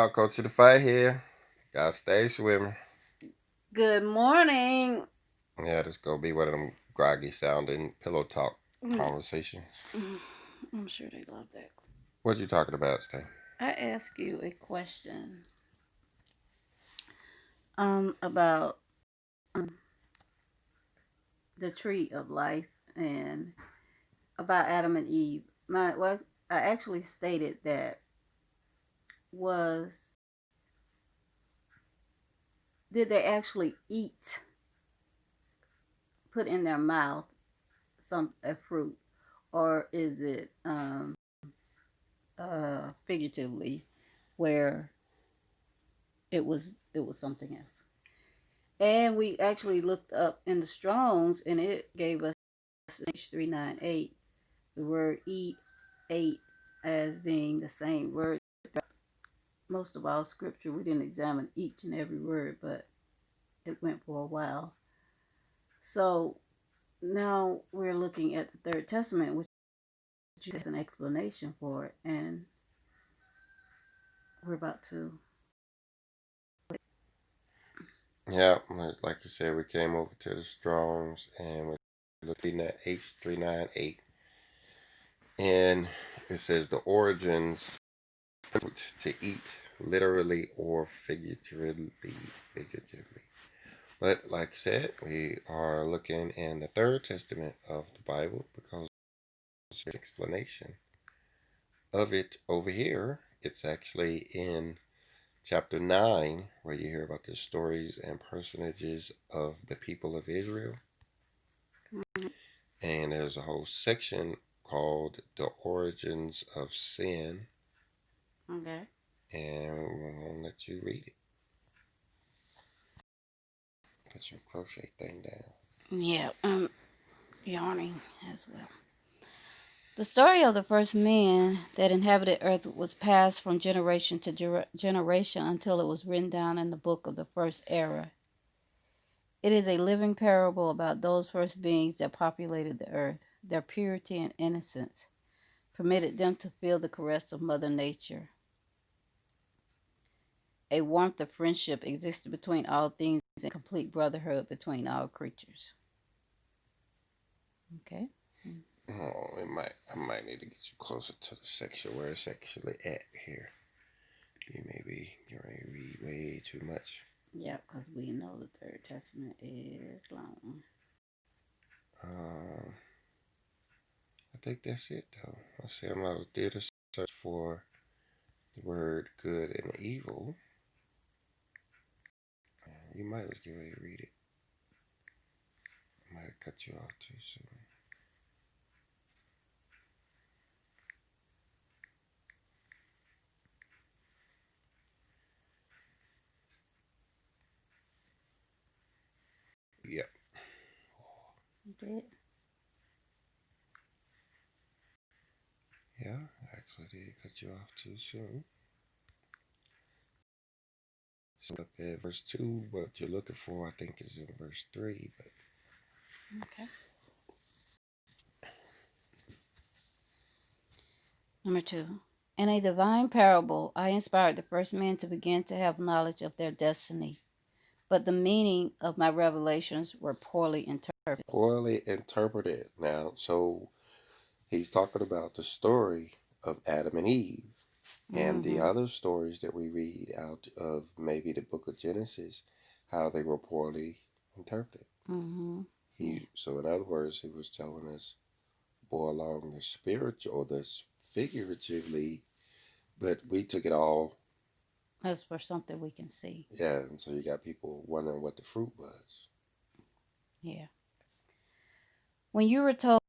Coach of the fight here. Gotta stay swimming. Good morning. Yeah, this gonna be one of them groggy sounding pillow talk Mm, conversations. I'm sure they love that. What you talking about, Stay? I ask you a question about the tree of life and about Adam and Eve. I actually stated that was did they actually eat, put in their mouth some a fruit, or is it figuratively where it was something else? And we actually looked up in the Strongs, and it gave us H398 the word eat, ate as being the same word. Most of our scripture, we didn't examine each and every word, but it went for a while. So now we're looking at the Third Testament, which has an explanation for it, and we're about to. Yeah, like you said, we came over to the Strongs and we're looking at H398, and it says the origins to eat, literally or figuratively. Figuratively. But like I said, we are looking in the Third Testament of the Bible because there's explanation of it over here. It's actually in chapter 9, where you hear about the stories and personages of the people of Israel. And there's a whole section called The Origins of Sin. Okay. And we're going to let you read it. Put your crochet thing down. Yeah, yarning as well. The story of the first man that inhabited earth was passed from generation to generation until it was written down in the book of the first era. It is a living parable about those first beings that populated the earth. Their purity and innocence permitted them to feel the caress of Mother Nature. A warmth of friendship existed between all things and complete brotherhood between all creatures. Okay. Oh, I might need to get you closer to the section where it's actually at here. You may be you're going to read way too much. Yeah, because we know the Third Testament is long. Um, I think that's it though. I see I did a search for the word good and evil. You might as well get ready to read it. I might have cut you off too soon. Yep. You did? Yeah, I actually did cut you off too soon. So up at verse 2, what you're looking for, I think, is in verse 3. But Okay. Number two. In a divine parable, I inspired the first men to begin to have knowledge of their destiny, but the meaning of my revelations were poorly interpreted. poorly interpreted now. So he's talking about the story of Adam and Eve. And the Mm-hmm. other stories that we read out of maybe the book of Genesis, how they were poorly interpreted. Mm-hmm. Yeah. So in other words, he was telling us more along the spiritual or the figuratively, but we took it all. That's for something we can see. Yeah, and so you got people wondering what the fruit was. Yeah. When you were told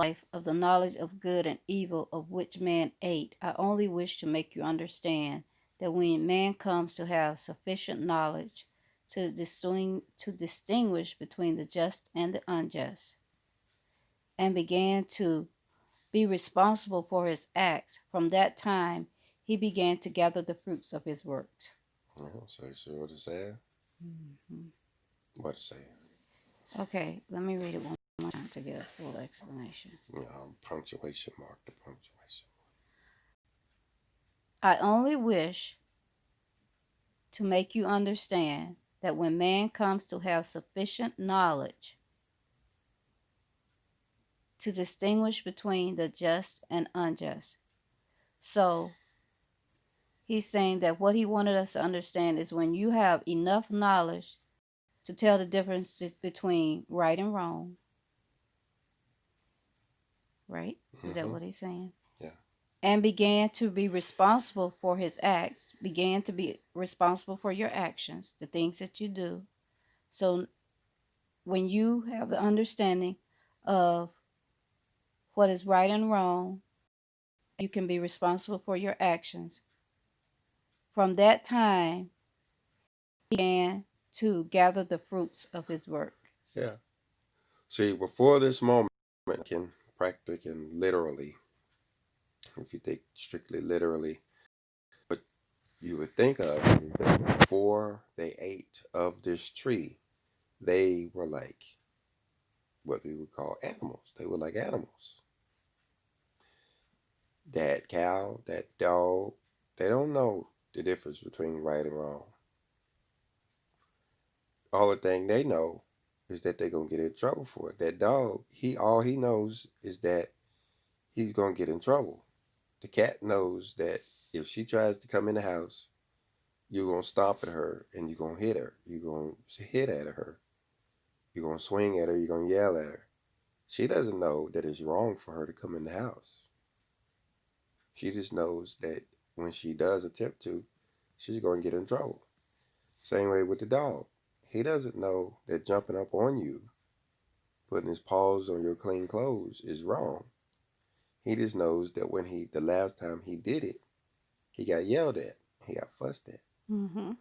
life of the knowledge of good and evil of which man ate, I only wish to make you understand that when man comes to have sufficient knowledge to distinguish between the just and the unjust, and began to be responsible for his acts, from that time he began to gather the fruits of his works. So you see what it's saying? Mhm. What it's saying? Okay, let me read it one more time to get a full explanation. Punctuation mark the punctuation. I only wish to make you understand that when man comes to have sufficient knowledge to distinguish between the just and unjust. So he's saying that what he wanted us to understand is when you have enough knowledge to tell the difference between right and wrong, right? Is that Mm-hmm. what he's saying? Yeah. And began to be responsible for his acts, began to be responsible for your actions, the things that you do. So when you have the understanding of what is right and wrong, you can be responsible for your actions. From that time, he began to gather the fruits of his work. Yeah. See, before this moment, can practically and literally, if you think strictly literally, what you would think of is that before they ate of this tree, they were like what we would call animals. They were like animals. That cow, that dog, they don't know the difference between right and wrong. All the thing they know is that they're gonna get in trouble for it. That dog, all he knows is that he's gonna get in trouble. The cat knows that if she tries to come in the house, you're gonna stomp at her and you're gonna hit her. You're gonna hit at her. You're gonna swing at her. You're gonna yell at her. She doesn't know that it's wrong for her to come in the house. She just knows that when she does attempt to, she's gonna get in trouble. Same way with the dog. He doesn't know that jumping up on you, putting his paws on your clean clothes is wrong. He just knows that the last time he did it, he got yelled at. He got fussed at. Mm-hmm.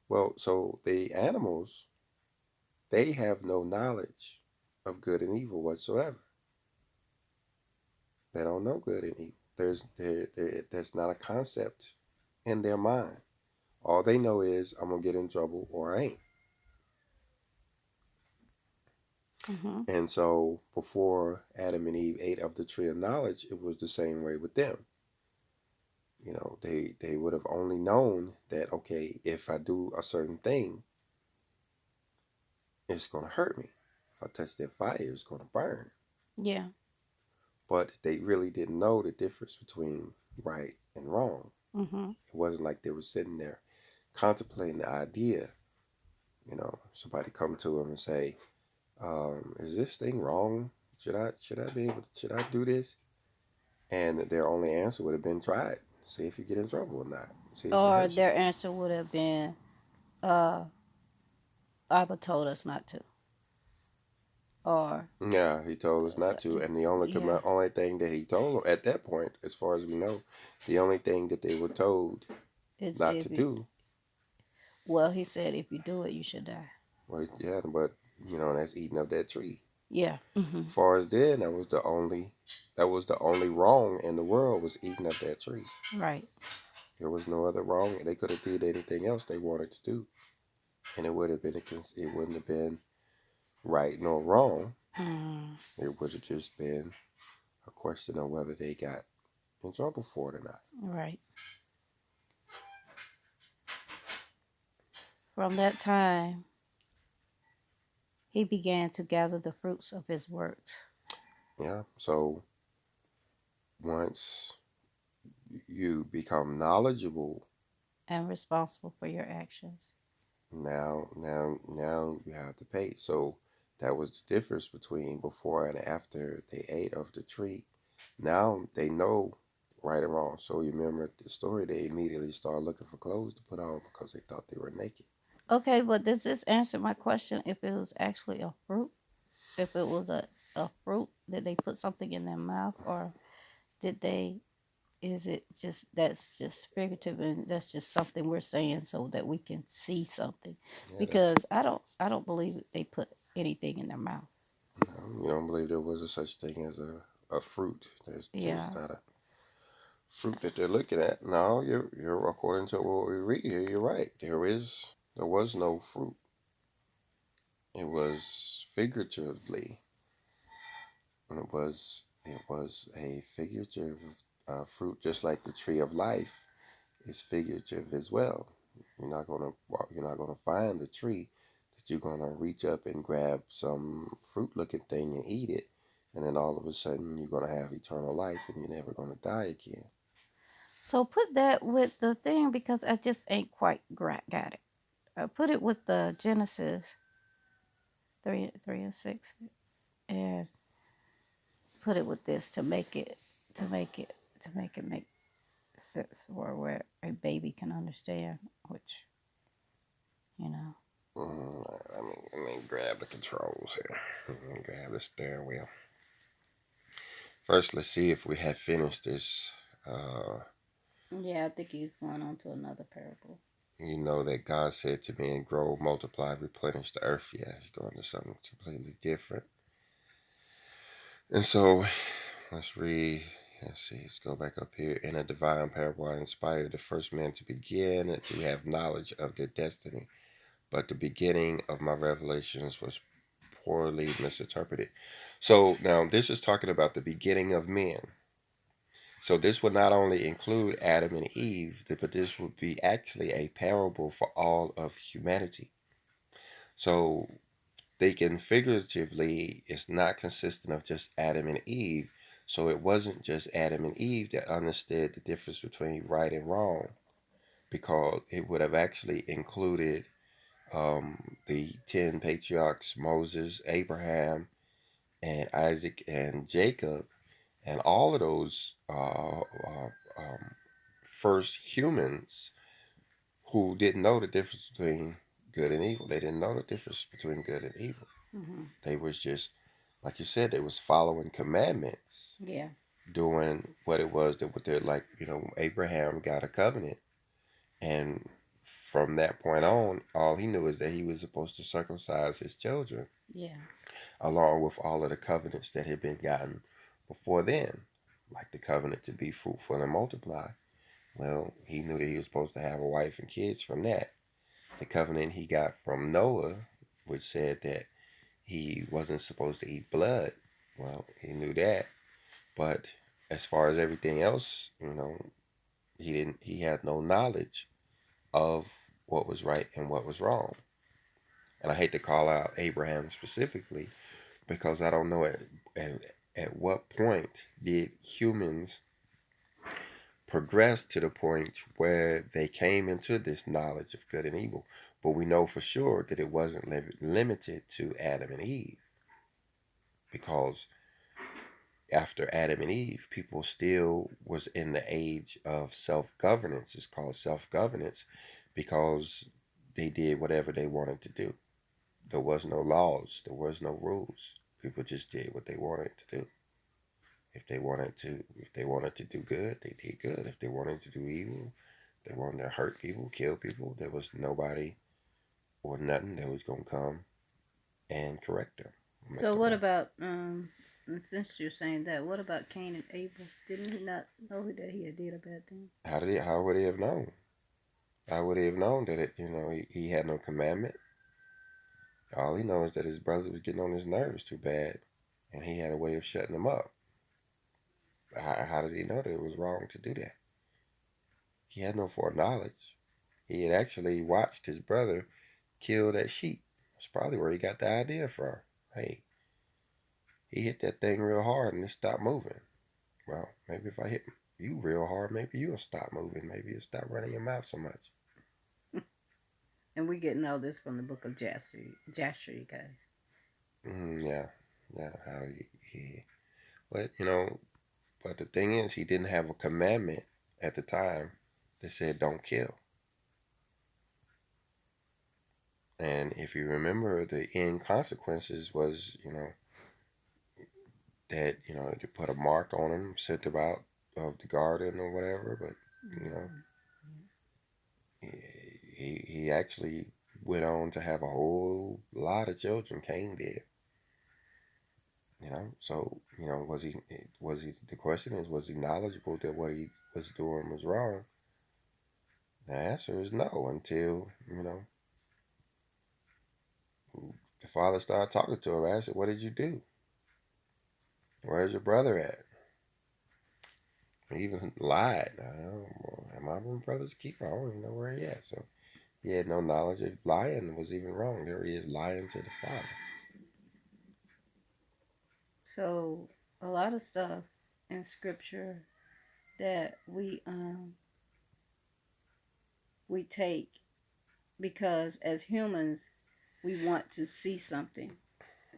Well, so the animals, they have no knowledge of good and evil whatsoever. They don't know good and evil. There's not a concept in their mind. All they know is I'm gonna get in trouble or I ain't. Mm-hmm. And so before Adam and Eve ate of the tree of knowledge, it was the same way with them. You know, they would have only known that, okay, if I do a certain thing, it's gonna hurt me. If I touch that fire, it's gonna burn. Yeah. But they really didn't know the difference between right and wrong. Mm-hmm. It wasn't like they were sitting there contemplating the idea. You know, somebody come to them and say, "Is this thing wrong? Should I do this?" And their only answer would have been, "Try it. See if you get in trouble or not. See if it Or hurts you." their answer would have been, Abba told us not to. Or, Yeah, he told us not to, and the yeah, only thing that he told them at that point, as far as we know, the only thing that they were told it's not to if you, do. well, he said if you do it, you should die. Well, yeah, but that's eating of that tree. Yeah. Mm-hmm. As far as then, that was the only wrong in the world was eating of that tree. Right. There was no other wrong. They could have did anything else they wanted to do, and it wouldn't have been right nor wrong. Mm. It would have just been a question of whether they got in trouble for it or not. Right. From that time, he began to gather the fruits of his works. Yeah. So once you become knowledgeable, And responsible for your actions. now you have to pay. So that was the difference between before and after they ate of the tree. Now they know right and wrong. So you remember the story, they immediately started looking for clothes to put on because they thought they were naked. Okay, but does this answer my question if it was actually a fruit? If it was a fruit, did they put something in their mouth, or did they, is it just, that's just figurative and that's just something we're saying so that we can see something? Yeah, Because I don't believe they put anything in their mouth. you don't believe there was a such thing as a fruit. There's Yeah. not a fruit that they're looking at. No, you're according to what we read here, you're right. There was no fruit. It was figuratively, and it was a figurative fruit, just like the tree of life is figurative as well. You're not gonna find the tree that you're gonna reach up and grab some fruit-looking thing and eat it, and then all of a sudden you're gonna have eternal life and you're never gonna die again. So put that with the thing because I just ain't quite got it. Put it with the Genesis 3:6, and put it with this to make it make sense where a baby can understand, which you know. Let me grab the controls here. Let me grab the steering wheel. First, let's see if we have finished this. Yeah, I think he's going on to another parable. You know that God said to me, and grow, multiply, replenish the earth. Yeah, he's going to something completely different. And so, let's read. Let's see. Let's go back up here. In a divine parable, I inspired the first man to begin and to have knowledge of their destiny. But the beginning of my revelations was poorly misinterpreted. So now this is talking about the beginning of men. So this would not only include Adam and Eve, but this would be actually a parable for all of humanity. So thinking figuratively is not consistent of just Adam and Eve. So it wasn't just Adam and Eve that understood the difference between right and wrong, because it would have actually included the 10 patriarchs, Moses, Abraham, and Isaac and Jacob, and all of those first humans who didn't know the difference between good and evil. They didn't know the difference between good and evil. Mm-hmm. They was just, like you said, they was following commandments. Yeah. Doing what it was that what they're like, Abraham got a covenant, and from that point on, all he knew is that he was supposed to circumcise his children. Yeah. Along with all of the covenants that had been gotten before then, like the covenant to be fruitful and multiply. Well, he knew that he was supposed to have a wife and kids from that. The covenant he got from Noah, which said that he wasn't supposed to eat blood. Well, he knew that. But as far as everything else, he had no knowledge of what was right and what was wrong. And I hate to call out Abraham specifically because I don't know at what point did humans progress to the point where they came into this knowledge of good and evil. But we know for sure that it wasn't limited to Adam and Eve, because after Adam and Eve, people still was in the age of self-governance. It's called self-governance because they did whatever they wanted to do. There was no laws. There was no rules. People just did what they wanted to do. If they wanted to do good, they did good. If they wanted to do evil, they wanted to hurt people, kill people, there was nobody or nothing that was gonna come and correct them. So what about since you're saying that, what about Cain and Abel? Didn't he not know that he had did a bad thing? How would he have known? How would he have known that he had no commandment? All he knows is that his brother was getting on his nerves too bad, and he had a way of shutting him up. How did he know that it was wrong to do that? He had no foreknowledge. He had actually watched his brother kill that sheep. That's probably where he got the idea from. Hey, he hit that thing real hard and it stopped moving. Well, maybe if I hit you real hard, maybe you'll stop moving. Maybe you'll stop running your mouth so much. And we getting all this from the book of Jasher, you guys. Yeah, how he. But but the thing is, he didn't have a commandment at the time that said don't kill. And if you remember, the end consequences was, that they put a mark on him, sent him out of the garden or whatever. But he actually went on to have a whole lot of children. Cain did. So was he the question is, was he knowledgeable that what he was doing was wrong? The answer is no, until the father started talking to him. I said, what did you do? Where's your brother at? He even lied. Am I my brother's keeper? I don't even know where he at. So He had no knowledge of lying was even wrong. There he is lying to the Father. So a lot of stuff in scripture that we take because as humans we want to see something.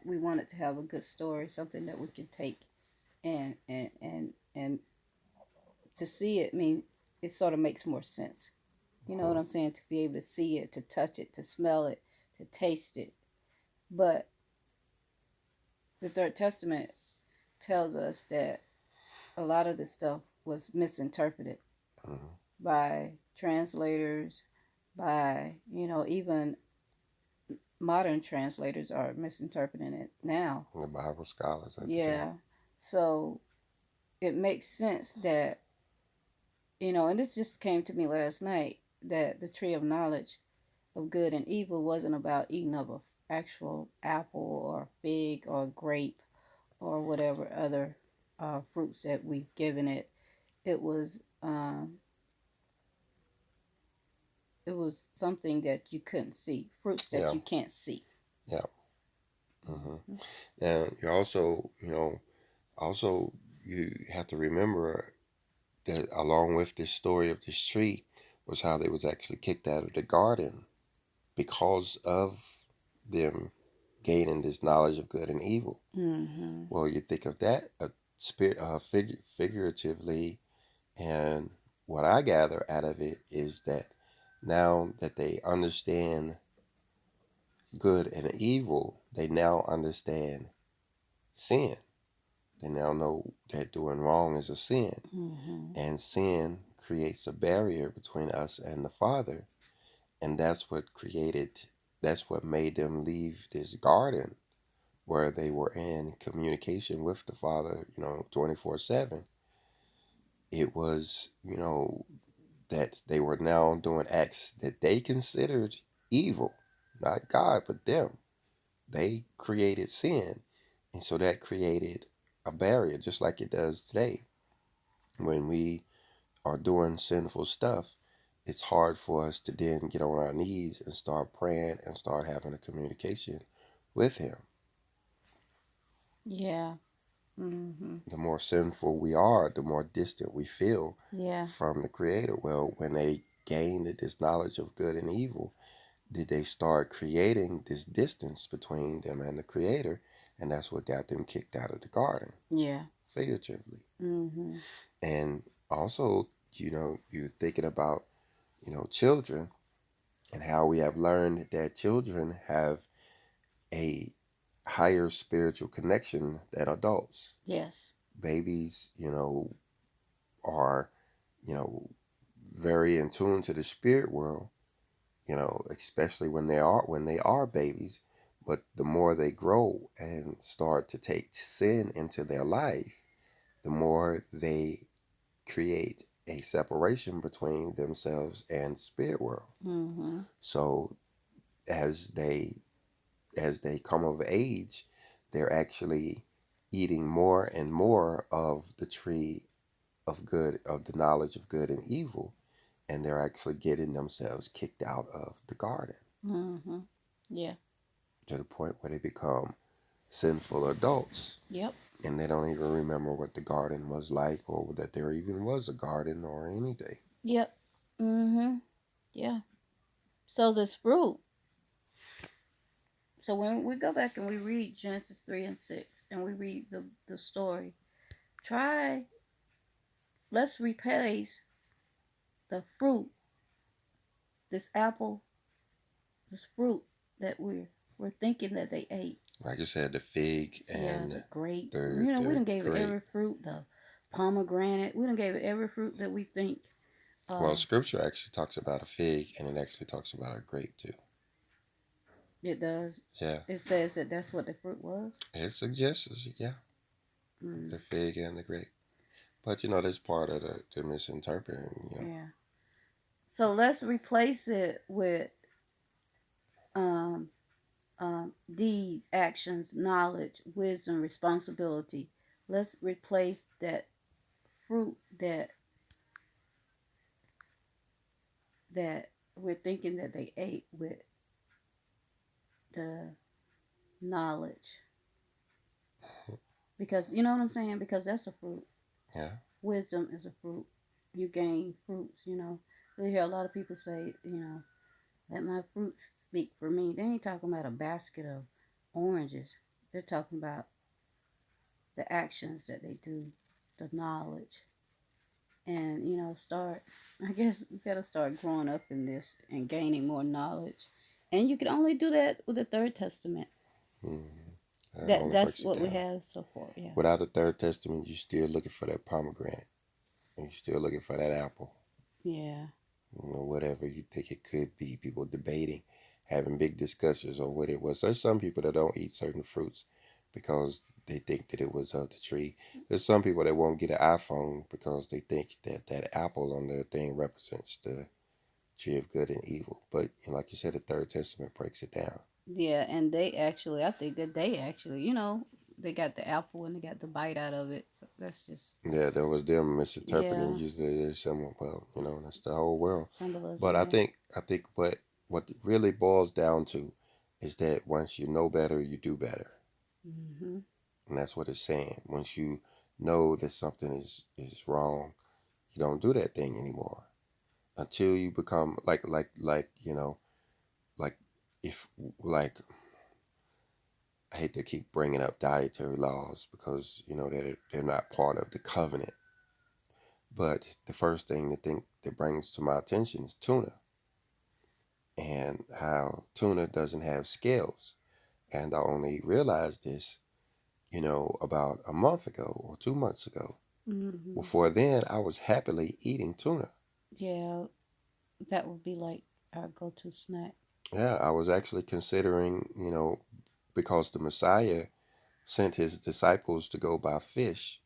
We want it to have a good story, something that we can take and to see it mean it sort of makes more sense. You know what I'm saying? To be able to see it, to touch it, to smell it, to taste it. But the Third Testament tells us that a lot of this stuff was misinterpreted by translators, by, even modern translators are misinterpreting it now. The Bible scholars at Yeah. the time. So it makes sense that, and this just came to me last night, that the tree of knowledge of good and evil wasn't about eating of an actual apple or fig or grape or whatever other fruits that we've given it. It was something that you couldn't see, fruits that you can't see. Yeah. And you also, you have to remember that along with this story of this tree was how they was actually kicked out of the garden because of them gaining this knowledge of good and evil. Well, you think of that figuratively, and what I gather out of it is that now that they understand good and evil, they now understand sin. They now know that doing wrong is a sin. And sin creates a barrier between us and the Father. And that's what made them leave this garden where they were in communication with the Father, 24/7. It was, that they were now doing acts that they considered evil, not God, but them. They created sin. And so that created a barrier, just like it does today. When we are doing sinful stuff, it's hard for us to then get on our knees and start praying and start having a communication with Him. Yeah. The more sinful we are, the more distant we feel from the Creator. Well, when they gained this knowledge of good and evil, did they start creating this distance between them and the Creator, and that's what got them kicked out of the garden. Yeah. Figuratively. And also, you're thinking about, children and how we have learned that children have a higher spiritual connection than adults. Yes. Babies, are, very in tune to the spirit world, especially when they are babies. But the more they grow and start to take sin into their life, the more they create a separation between themselves and spirit world. So as they come of age, they're actually eating more and more of the tree of the knowledge of good and evil, and they're actually getting themselves kicked out of the garden. Yeah. To the point where they become sinful adults. Yep. And they don't even remember what the garden was like, or that there even was a garden or anything. Yep. Yeah. So this fruit. So when we go back and we read Genesis 3 and 6 and we read the story, let's replace the fruit, this apple, this fruit that we're thinking that they ate. Like you said, the fig and the grape. the We done gave it grape. every fruit, the pomegranate. We done gave it every fruit that we think. Well, Scripture actually talks about a fig, and it actually talks about a grape too. It does. Yeah. It says that that's what the fruit was. It suggests, yeah, the fig and the grape. But that's part of the misinterpreting. Yeah. So let's replace it with deeds, actions, knowledge, wisdom, responsibility. Let's replace that fruit that we're thinking that they ate with the knowledge, because you know what I'm saying, because that's a fruit. Yeah. Wisdom is a fruit. You gain fruits, you know. You hear a lot of people say, you know, let my fruits speak for me. They ain't talking about a basket of oranges. They're talking about the actions that they do, the knowledge. And, you know, start, I guess you gotta start growing up in this and gaining more knowledge. And you can only do that with the Third Testament. Mm-hmm. That That only that's breaks it what we down. have so far. Yeah. Without the third testament, you're still looking for that pomegranate, and you're still looking for that apple. Yeah. Whatever you think it could be. People debating, having big discussions on what it was. There's some people that don't eat certain fruits because they think that it was of the tree. There's some people that won't get an iPhone because they think that that apple on their thing represents the tree of good and evil. But like you said, the Third Testament breaks it down. Yeah, and they actually, I think that they actually, you know, they got the apple and they got the bite out of it. So that's just, Yeah, there was them misinterpreting yeah, usually someone. Well, that's the whole world. But symbolism. I Yeah. think I think what it really boils down to is that once you know better, you do better. Hmm. And that's what it's saying. Once you know that something is wrong, you don't do that thing anymore until you become like like if like I hate to keep bringing up dietary laws because they're not part of the covenant. But the first thing that brings to my attention is tuna and how tuna doesn't have scales. And I only realized this, about a month ago or 2 months ago. Hmm. Before then, I was happily eating tuna. Yeah, that would be like our go-to snack. Yeah, I was actually considering, because the Messiah sent his disciples to go buy fish,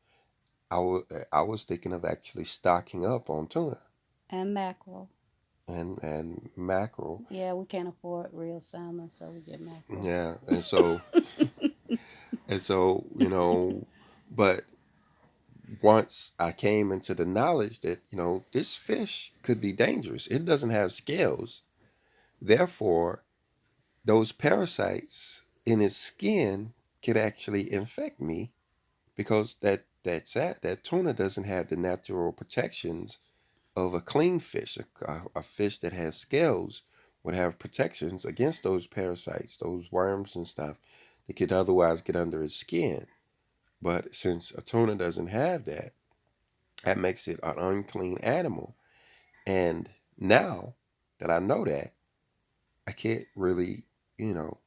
I was thinking of actually stocking up on tuna And mackerel. and mackerel. Yeah, we can't afford real salmon, so we get mackerel. Yeah, and so, but once I came into the knowledge that, this fish could be dangerous. It doesn't have scales. Therefore, those parasites in its skin could actually infect me because that tuna doesn't have the natural protections of a clean fish. A fish that has scales would have protections against those parasites, those worms and stuff that could otherwise get under its skin. But since a tuna doesn't have that, that makes it an unclean animal. And now that I know that, I can't really, you know,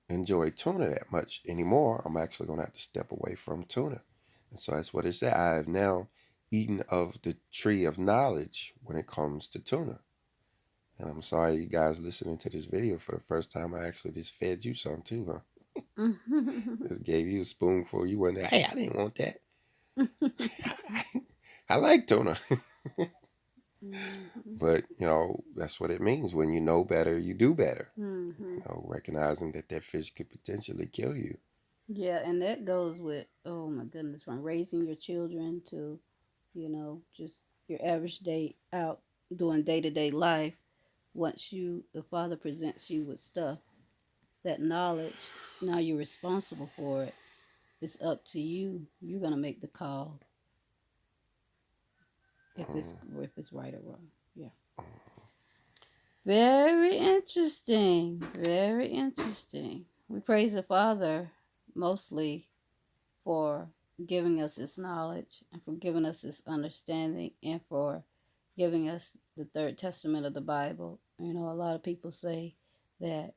enjoy tuna that much anymore. I'm actually going to have to step away from tuna. And so that's what it said. I have now eaten of the tree of knowledge when it comes to tuna. And I'm sorry you guys listening to this video for the first time. I actually just fed you some too, huh? Just gave you a spoonful. You wasn't there. Hey, I didn't want that. I like tuna. Hmm. But, that's what it means. When you know better, you do better. Hmm. Recognizing that that fish could potentially kill you. Yeah, and that goes with, oh my goodness, from raising your children to, you know, just your average day out doing day to day life. Once the father presents you with stuff, that knowledge, now you're responsible for it. It's up to you. You're gonna make the call if it's Mm. if it's right or wrong. Yeah. Very interesting. Very interesting. We praise the Father mostly for giving us this knowledge and for giving us this understanding and for giving us the third testament of the Bible. You know, a lot of people say that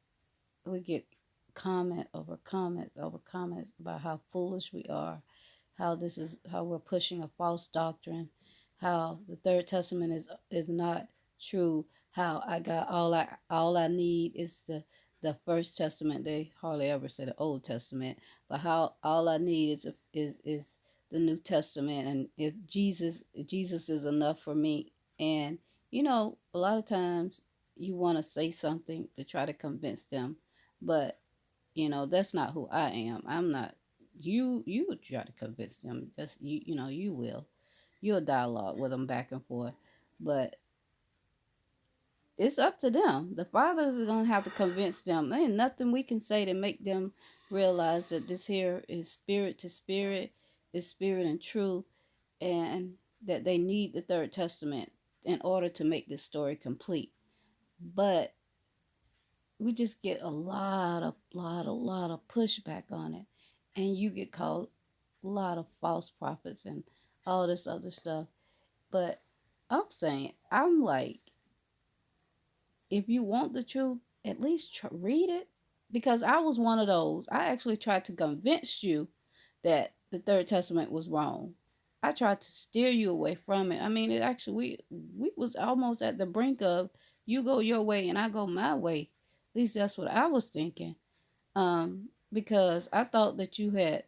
we get comments over comments about how foolish we are, how this is how we're pushing a false doctrine, how the third testament is not true, how I got all I need is the first testament. They hardly ever say the Old Testament, but how all I need is the New Testament, and if Jesus is enough for me. And you know, a lot of times you want to say something to try to convince them, but you know that's not who I am. I'm not. You would try to convince them. Just you know you will. You'll dialogue with them back and forth, but it's up to them. The fathers are gonna have to convince them. There ain't nothing we can say to make them realize that this here is spirit to spirit, is spirit and truth, and that they need the third testament in order to make this story complete. But we just get a lot of pushback on it, and you get called a lot of false prophets and all this other stuff. But I'm like, if you want the truth, at least read it. Because I was one of those. I actually tried to convince you that the third testament was wrong. I tried to steer you away from it. I mean, it actually we was almost at the brink of you go your way and I go my way. At least that's what I was thinking. Because I thought that you had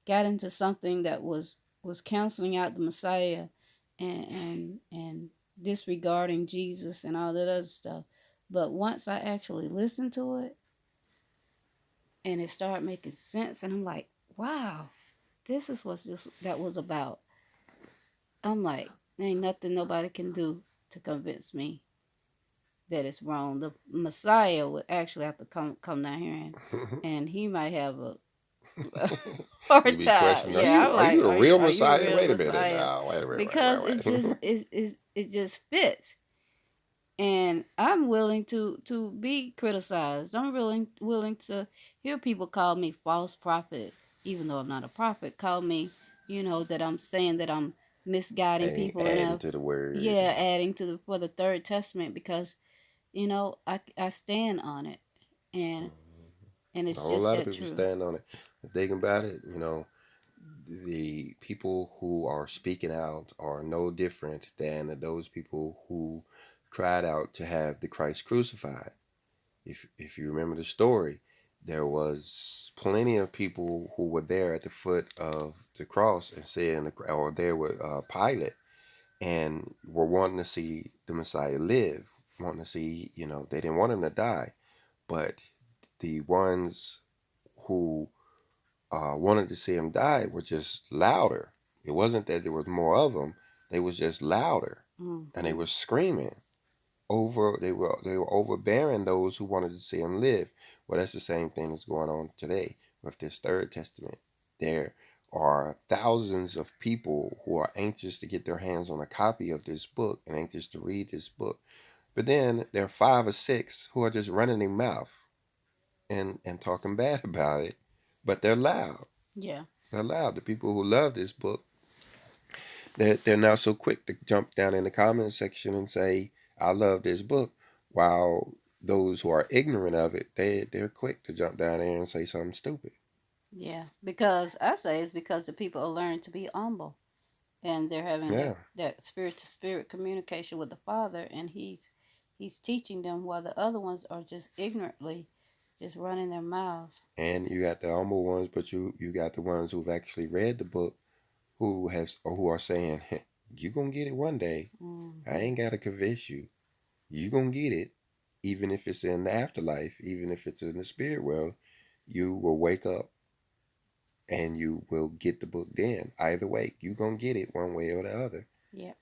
got into something that was canceling out the Messiah and disregarding Jesus and all that other stuff. But once I actually listened to it and it started making sense, and I'm like, wow, this is what this that was about. I'm like, there ain't nothing nobody can do to convince me that it's wrong. The Messiah would actually have to come down here and he might have a You hard be time. questioning, Yeah, I'm are like, you the real are you a Messiah? real Wait a minute Messiah? now. Wait a minute, Because wait, it's wait, just wait. it just fits. And I'm willing to be criticized. I'm willing to hear people call me false prophet, even though I'm not a prophet. Call me, that I'm saying that I'm misguiding people Adding enough. to the word. Yeah, adding to the for the third testament because I stand on it, and A it's whole just lot of that people true. stand on it. Thinking about it, the people who are speaking out are no different than those people who cried out to have the Christ crucified. If you remember the story, there was plenty of people who were there at the foot of the cross and saying, or there with Pilate, and were wanting to see the Messiah live, wanting to see, they didn't want him to die, but the ones who wanted to see him die were just louder. It wasn't that there was more of them; they was just louder, and they Mm-hmm. were screaming over. They were overbearing those who wanted to see him live. Well, that's the same thing that's going on today with this third testament. There are thousands of people who are anxious to get their hands on a copy of this book and anxious to read this book. But then there are 5 or 6 who are just running their mouth and talking bad about it. But they're loud. Yeah. They're loud. The people who love this book, they're now so quick to jump down in the comment section and say, "I love this book," while those who are ignorant of it, they're quick to jump down there and say something stupid. Yeah. Because I say it's because the people are learning to be humble, and they're having Yeah, that spirit to spirit communication with the Father, and He's teaching them, while the other ones are just ignorantly just running their mouths. and you got the humble ones, but you got the ones who've actually read the book, who are saying, "You gonna get it one day. I Mm-hmm. ain't gotta convince you. You gonna get it, even if it's in the afterlife, even if it's in the spirit world. You will wake up and you will get the book then. Either way, you gonna get it one way or the other." Yep.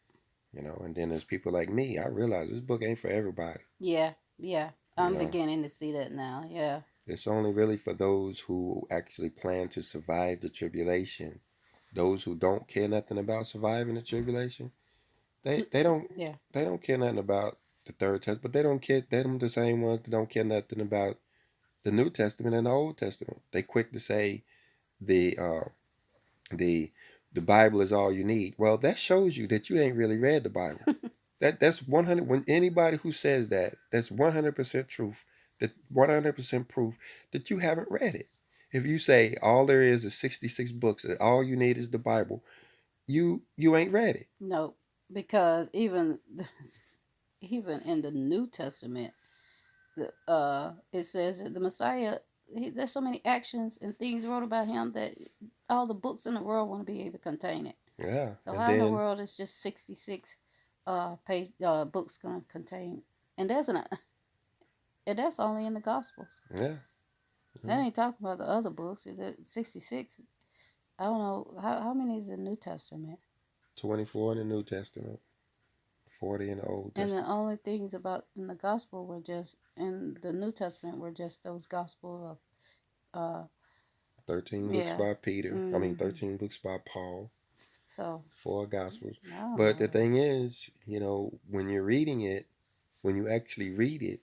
And then there's people like me. I realize this book ain't for everybody. Yeah. Yeah. You I'm know, beginning to see that now. Yeah. it's only really for those who actually plan to survive the tribulation. Those who don't care nothing about surviving the tribulation, they they don't Yeah. they don't care nothing about the third test, but they don't care. They're the same ones that don't care nothing about the New Testament and the Old Testament. They quick to say the the the Bible is all you need. Well, that shows you that you ain't really read the Bible. That's 100. When anybody who says that, that's 100% truth. That 100% proof that you haven't read it. If you say all there is 66 books, and all you need is the Bible, you ain't read it. No, because even in the New Testament, it says that the Messiah, there's so many actions and things wrote about him that all the books in the world want to be able to contain it. Yeah, So and how in the then world is just 66 page books going to contain? And and that's only in the Gospels. yeah, That yeah. ain't talking about the other books. The 66. I don't know how many is in the New Testament. 24 in the New Testament, 40 in the Old And Testament. the only things about in the gospel were just in the New Testament were just those gospel of 13 books yeah. by Peter. I mean, Mm-hmm. 13 books by Paul. So 4 Gospels. I don't But know the that. thing is, when you're reading it, when you actually read it,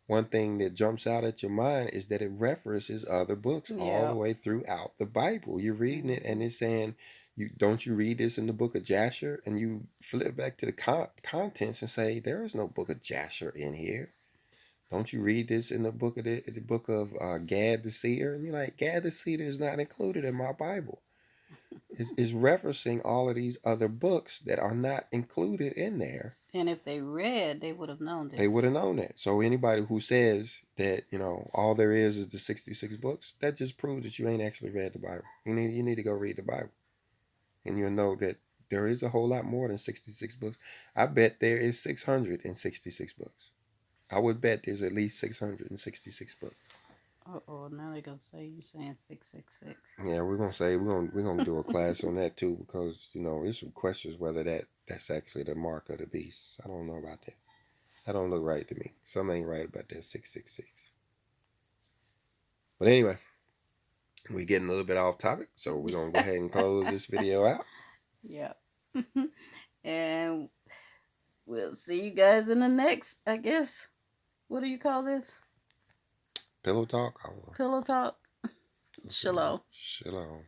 one thing that jumps out at your mind is that it references other books all Yeah. the way throughout the Bible. You're reading it and Mm-hmm. it's saying, you read this in the book of Jasher, and you flip back to the contents and say, there is no book of Jasher in here. Don't you read this in the book of Gad the seer? And you're like, Gad the seer is not included in my Bible. It's referencing all of these other books that are not included in there. And if they read, they would have known They this. would have known that. So anybody who says that, all there is the 66 books, that just proves that you ain't actually read the Bible. You need to go read the Bible. And you'll know that there is a whole lot more than 66 books. I bet there is 666 books. I would bet there's at least 666 books. Oh, now they're gonna say you saying 666. Yeah, we're gonna do a class on that too, because there's some questions whether that's actually the mark of the beast. I don't know about that. That don't look right to me. Something ain't right about that 666. But anyway, we're getting a little bit off topic, so we're gonna go ahead and close this video out. Yeah. And we'll see you guys in the next, I guess. What do you call this? Pillow talk. I don't know. Pillow talk. Shalom. Shalom.